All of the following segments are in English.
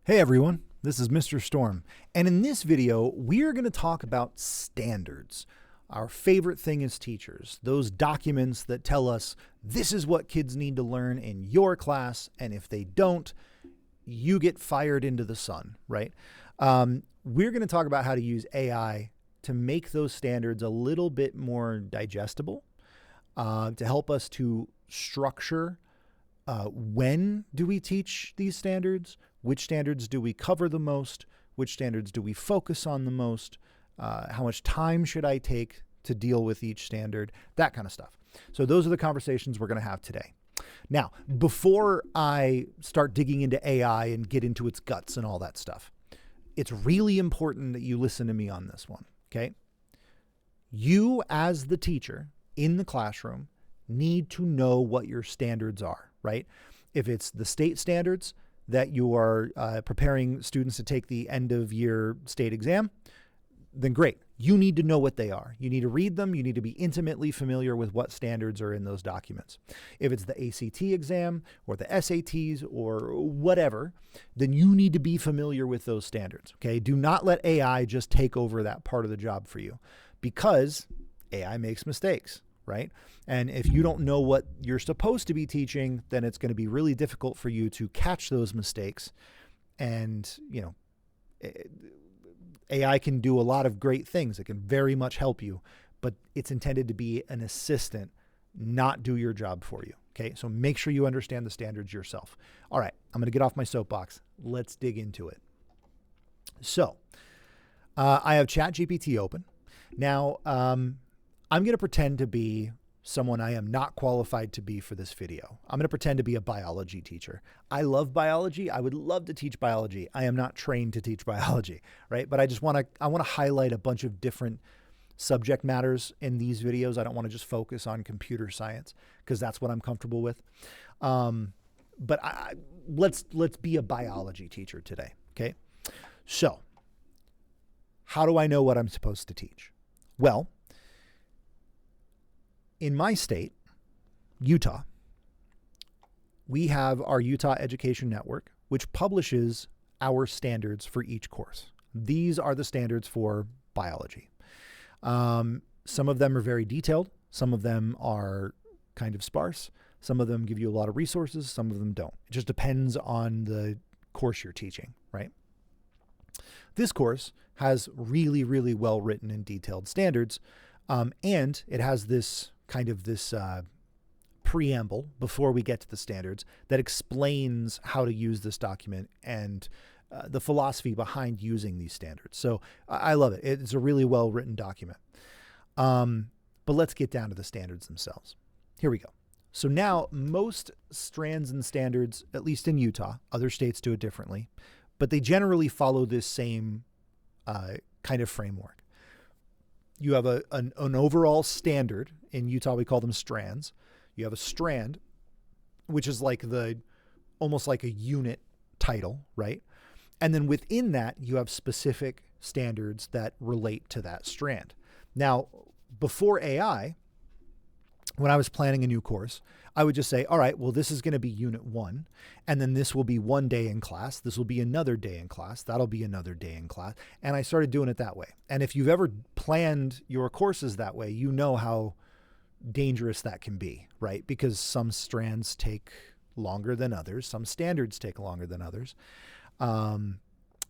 Hey everyone, this is Mr. Storm, and in this video, we're going to talk about standards. Our favorite thing as teachers, those documents that tell us this is what kids need to learn in your class, and if they don't, you get fired into the sun, right? We're going to talk about how to use AI to make those standards a little bit more digestible, to help us to structure when do we teach these standards, which standards do we cover the most, which standards do we focus on the most, how much time should I take to deal with each standard, that kind of stuff. So those are the conversations we're going to have today. Now, before I start digging into AI and get into its guts and all that stuff, it's really important that you listen to me on this one, okay? You, as the teacher in the classroom, need to know what your standards are, right? If it's the state standards that you are preparing students to take the end of year state exam, then great. You need to know what they are. You need to read them. You need to be intimately familiar with what standards are in those documents. If it's the ACT exam or the SATs or whatever, then you need to be familiar with those standards, okay? Do not let AI just take over that part of the job for you, because AI makes mistakes, right? And if you don't know what you're supposed to be teaching, then it's going to be really difficult for you to catch those mistakes. And, AI can do a lot of great things. It can very much help you, but it's intended to be an assistant, not do your job for you. Okay. So make sure you understand the standards yourself. All right. I'm going to get off my soapbox. Let's dig into it. So, I have ChatGPT open. Now, I'm going to pretend to be someone I am not qualified to be for this video. I'm going to pretend to be a biology teacher. I love biology. I would love to teach biology. I am not trained to teach biology, right? But I want to highlight a bunch of different subject matters in these videos. I don't want to just focus on computer science because that's what I'm comfortable with. But let's be a biology teacher today, okay? So, how do I know what I'm supposed to teach? Well, in my state, Utah, we have our Utah Education Network, which publishes our standards for each course. These are the standards for biology. Some of them are very detailed. Some of them are kind of sparse. Some of them give you a lot of resources. Some of them don't. It just depends on the course you're teaching, right? This course has really, really well written and detailed standards. And it has this preamble before we get to the standards that explains how to use this document and the philosophy behind using these standards. So I love it. It's a really well written document. But let's get down to the standards themselves. Here we go. So now most strands and standards, at least in Utah, other states do it differently, but they generally follow this same kind of framework. You have an overall standard. In Utah, we call them strands. You have a strand, which is almost like a unit title, right? And then within that, you have specific standards that relate to that strand. Now, before AI, when I was planning a new course, I would just say, all right, well, this is going to be unit 1, and then this will be one day in class. This will be another day in class. That'll be another day in class. And I started doing it that way. And if you've ever planned your courses that way, you know how dangerous that can be, right? Because some strands take longer than others. Some standards take longer than others. And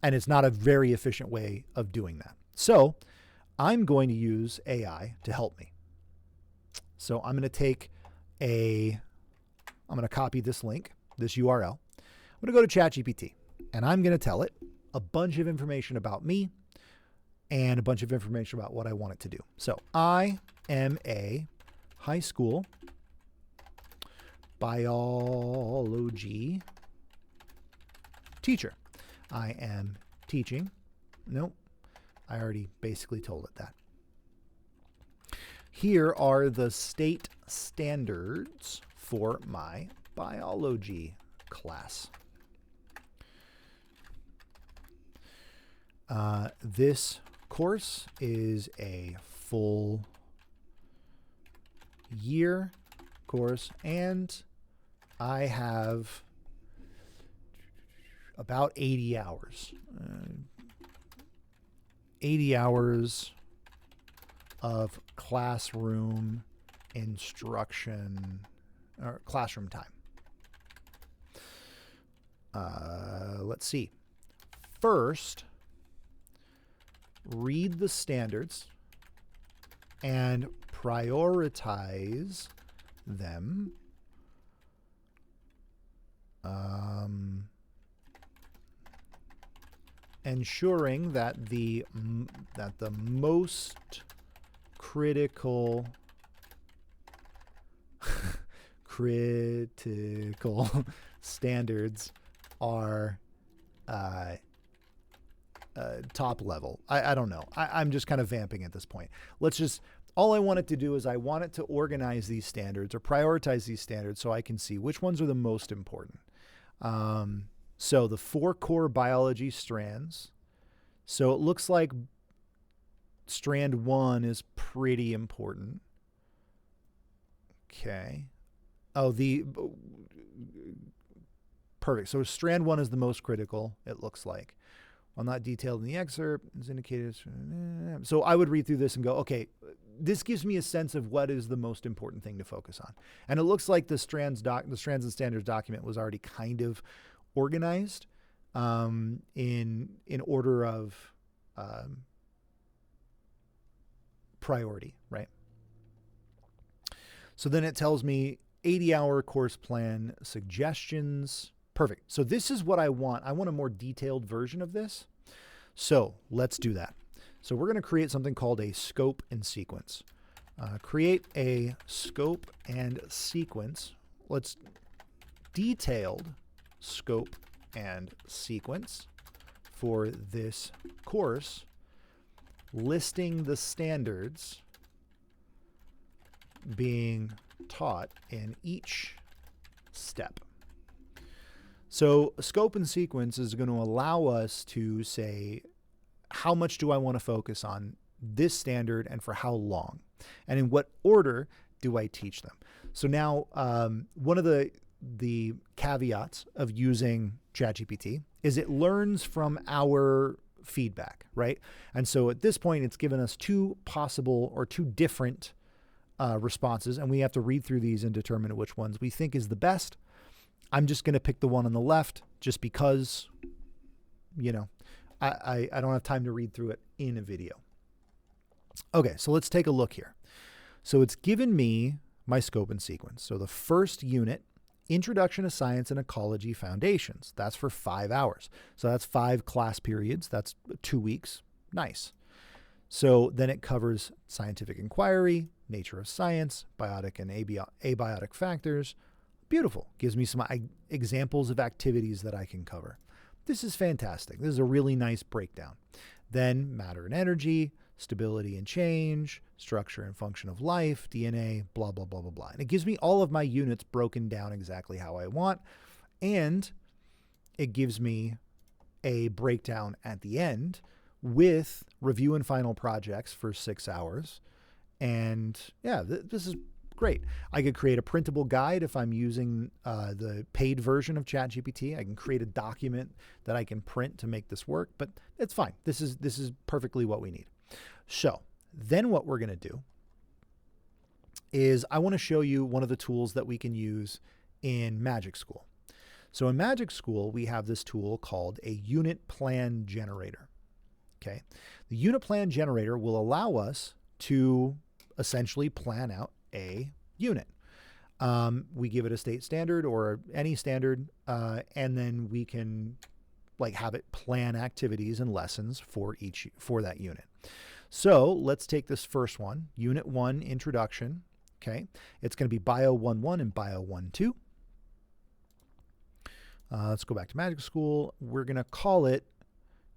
it's not a very efficient way of doing that. So I'm going to use AI to help me. So I'm going to copy this link, this URL. I'm going to go to ChatGPT, and I'm going to tell it a bunch of information about me and a bunch of information about what I want it to do. So I am a high school biology teacher. I am teaching. Nope, I already basically told it that. Here are the state standards for my biology class. This course is a full year course, and I have about 80 hours. 80 hours of classroom instruction or classroom time. Let's see. First, read the standards and prioritize them. Ensuring that the most critical standards are top level. I don't know. I'm just kind of vamping at this point. All I want it to do is I want it to organize these standards or prioritize these standards so I can see which ones are the most important. So the 4 core biology strands. So it looks like strand 1 is pretty important. Okay. Oh, perfect. So strand 1 is the most critical, it looks like. While not detailed in the excerpt, is indicated. So I would read through this and go, okay, this gives me a sense of what is the most important thing to focus on. And it looks like the Strands and Standards document was already kind of organized in order of priority, right? So then it tells me 80-hour course plan suggestions. Perfect. So this is what I want. I want a more detailed version of this. So let's do that. So we're going to create something called a scope and sequence. Create a scope and sequence. Let's detailed scope and sequence for this course, listing the standards being taught in each step. So a scope and sequence is going to allow us to say, how much do I want to focus on this standard and for how long? And in what order do I teach them? So now one of the caveats of using ChatGPT is it learns from our feedback, right? And so at this point, it's given us 2 possible or 2 different responses, and we have to read through these and determine which ones we think is the best. I'm just going to pick the one on the left just because, you know, I don't have time to read through it in a video. Okay, so let's take a look here. So it's given me my scope and sequence. So the first unit, Introduction to Science and Ecology Foundations. That's for 5 hours. So that's 5 class periods. That's 2 weeks. Nice. So then it covers scientific inquiry, nature of science, biotic and abiotic factors. Beautiful. Gives me some examples of activities that I can cover. This is fantastic. This is a really nice breakdown. Then matter and energy, stability and change, structure and function of life, DNA, blah, blah, blah, blah, blah. And it gives me all of my units broken down exactly how I want. And it gives me a breakdown at the end with review and final projects for 6 hours. And yeah, this is great. I could create a printable guide if I'm using the paid version of ChatGPT. I can create a document that I can print to make this work, but it's fine. This is perfectly what we need. So then what we're going to do is I want to show you one of the tools that we can use in MagicSchool. So in MagicSchool, we have this tool called a unit plan generator. Okay. The unit plan generator will allow us to essentially plan out a unit. We give it a state standard or any standard, and then we can have it plan activities and lessons for that unit. So let's take this first one, Unit 1, Introduction. Okay, it's going to be Bio 1.1 and Bio 1.2. Let's go back to MagicSchool. We're going to call it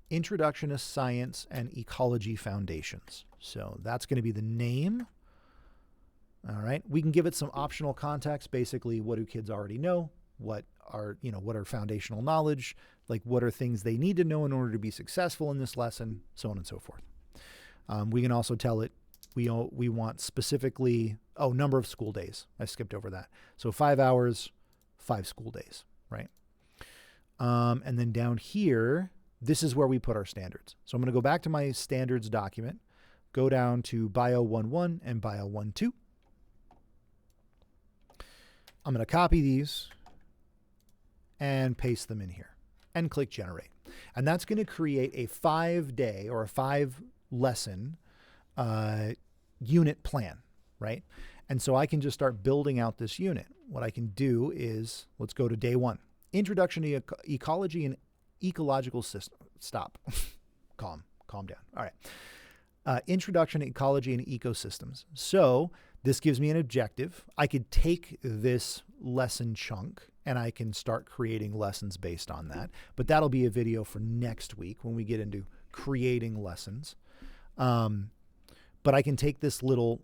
Introduction to Science and Ecology Foundations. So that's going to be the name. All right. We can give it some optional context. Basically, what do kids already know? What are foundational knowledge? What are things they need to know in order to be successful in this lesson? So on and so forth. We can also tell it we want specifically, number of school days. I skipped over that. So 5 hours, 5 school days, right? And then down here, this is where we put our standards. So I'm going to go back to my standards document, go down to Bio 1.1 and Bio 1.2. I'm going to copy these and paste them in here and click generate. And that's going to create a 5-day or a 5-lesson unit plan, right? And so I can just start building out this unit. What I can do is, let's go to day 1. Introduction to ecology and ecological system. Stop. Calm down. All right. Introduction to ecology and ecosystems. So this gives me an objective. I could take this lesson chunk and I can start creating lessons based on that. But that'll be a video for next week when we get into creating lessons. But I can take this little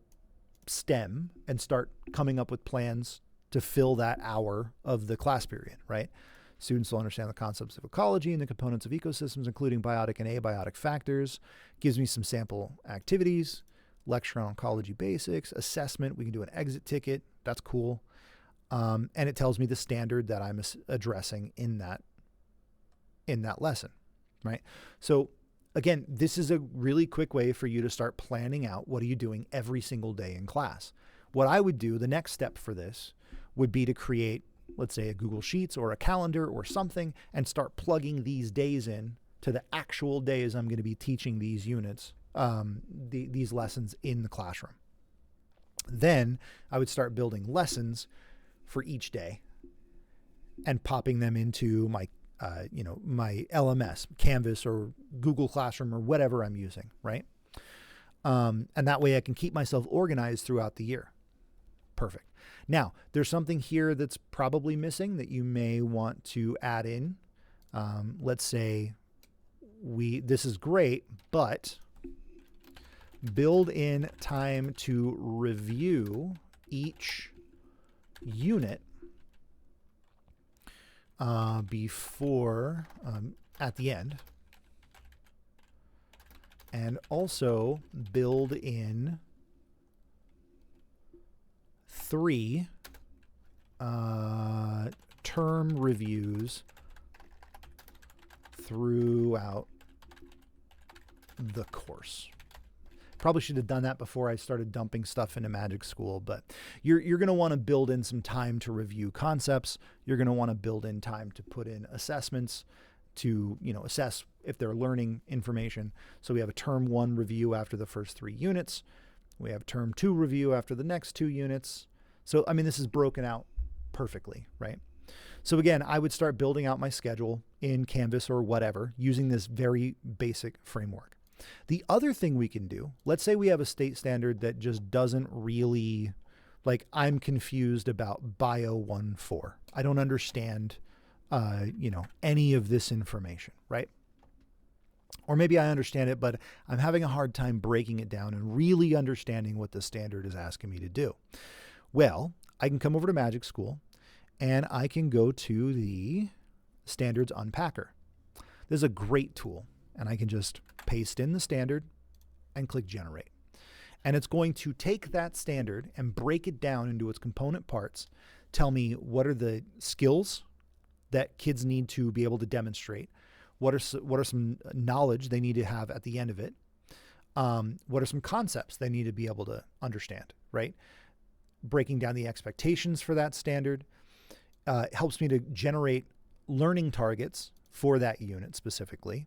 stem and start coming up with plans to fill that hour of the class period, right? Students will understand the concepts of ecology and the components of ecosystems, including biotic and abiotic factors. Gives me some sample activities, lecture on ecology basics, assessment. We can do an exit ticket. That's cool. And it tells me the standard that I'm addressing in that lesson, right? So again, this is a really quick way for you to start planning out what are you doing every single day in class. What I would do, the next step for this would be to create, let's say, a Google Sheets or a calendar or something, and start plugging these days in to the actual days I'm going to be teaching these units, these lessons in the classroom. Then I would start building lessons for each day and popping them into my my LMS, Canvas or Google Classroom or whatever I'm using, right? And that way I can keep myself organized throughout the year. Perfect. Now, there's something here that's probably missing that you may want to add in. Let's say this is great, but build in time to review each unit before, at the end, and also build in 3 term reviews throughout the course. Probably should have done that before I started dumping stuff into MagicSchool, but you're going to want to build in some time to review concepts. You're going to want to build in time to put in assessments to, assess if they're learning information. So we have a term 1 review after the first 3 units. We have term 2 review after the next 2 units. So, I mean, this is broken out perfectly, right? So again, I would start building out my schedule in Canvas or whatever using this very basic framework. The other thing we can do, let's say we have a state standard that just doesn't really, like, I'm confused about Bio 1.4. I don't understand, any of this information, right? Or maybe I understand it, but I'm having a hard time breaking it down and really understanding what the standard is asking me to do. Well, I can come over to MagicSchool and I can go to the standards unpacker. This is a great tool, and I can just paste in the standard and click generate. And it's going to take that standard and break it down into its component parts, tell me what are the skills that kids need to be able to demonstrate, what are some knowledge they need to have at the end of it, what are some concepts they need to be able to understand, right? Breaking down the expectations for that standard helps me to generate learning targets for that unit specifically.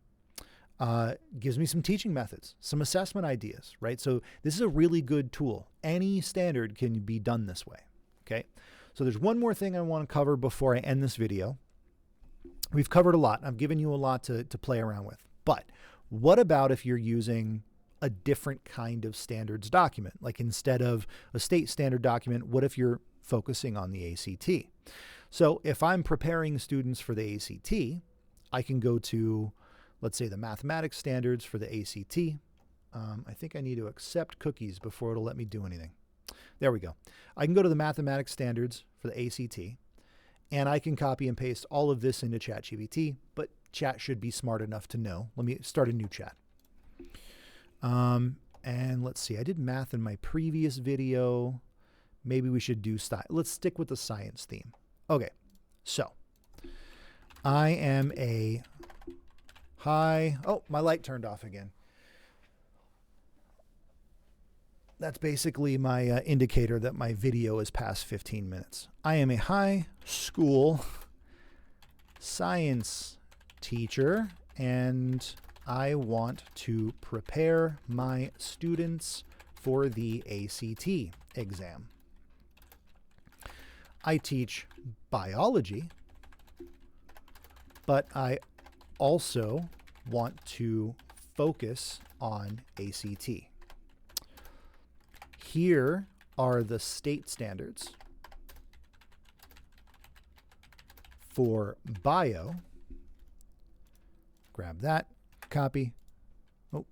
Gives me some teaching methods, some assessment ideas, right? So this is a really good tool. Any standard can be done this way, okay? So there's one more thing I want to cover before I end this video. We've covered a lot. I've given you a lot to play around with. But what about if you're using a different kind of standards document? Like instead of a state standard document, what if you're focusing on the ACT? So if I'm preparing students for the ACT, I can go to, let's say, the mathematics standards for the ACT. I think I need to accept cookies before it'll let me do anything. There we go. I can go to the mathematics standards for the ACT, and I can copy and paste all of this into ChatGPT, but Chat should be smart enough to know. Let me start a new chat. And let's see, I did math in my previous video. Maybe we should do style. Let's stick with the science theme. Okay, so I am a high, oh, my light turned off again. That's basically my indicator that my video is past 15 minutes. I am a high school science teacher, and I want to prepare my students for the ACT exam. I teach biology, but I also want to focus on ACT. Here are the state standards for bio. Grab that, copy. Oh.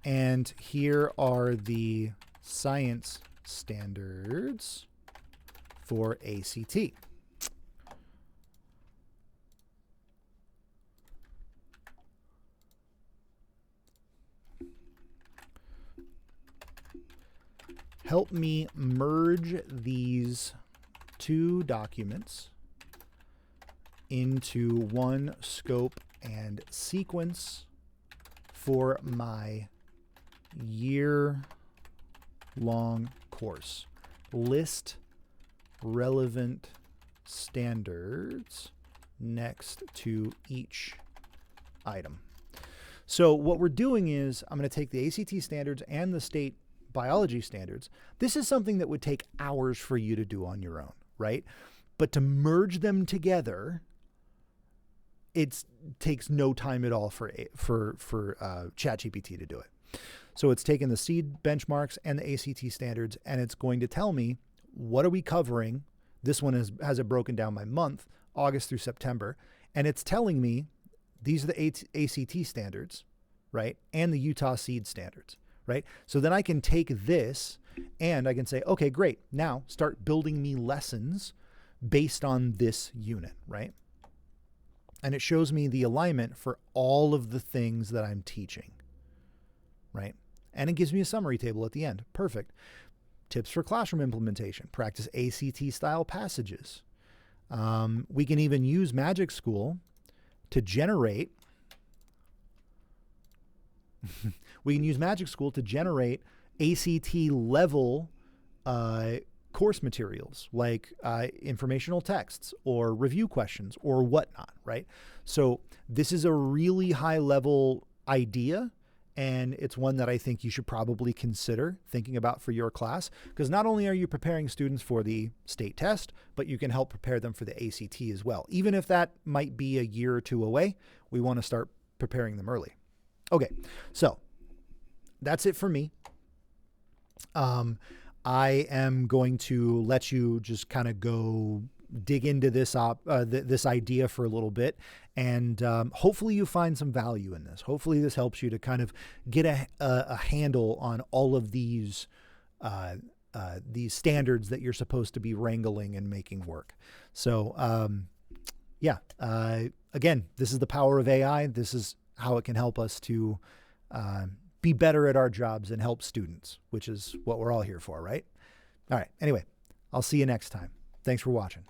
And here are the science standards for ACT. Help me merge these two documents into one scope and sequence for my year-long course. List relevant standards next to each item. So what we're doing is I'm going to take the ACT standards and the state biology standards. This is something that would take hours for you to do on your own, right? But to merge them together, it takes no time at all for ChatGPT to do it. So it's taken the seed benchmarks and the ACT standards, and it's going to tell me, what are we covering? This one has it broken down by month, August through September. And it's telling me these are the ACT standards, right? And the Utah seed standards, right? So then I can take this and I can say, okay, great. Now start building me lessons based on this unit, right? And it shows me the alignment for all of the things that I'm teaching, right? And it gives me a summary table at the end. Perfect. Tips for classroom implementation. Practice ACT style passages. We can even use MagicSchool to generate ACT level course materials like informational texts or review questions or whatnot, right? So this is a really high level idea, and it's one that I think you should probably consider thinking about for your class, because not only are you preparing students for the state test, but you can help prepare them for the ACT as well. Even if that might be a year or two away, we want to start preparing them early. Okay, so that's it for me. I am going to let you just kind of go dig into this this idea for a little bit, and hopefully you find some value in this. Hopefully this helps you to kind of get a handle on all of these standards that you're supposed to be wrangling and making work. So yeah, again, this is the power of AI. This is how it can help us to be better at our jobs and help students, which is what we're all here for, right? All right. Anyway, I'll see you next time. Thanks for watching.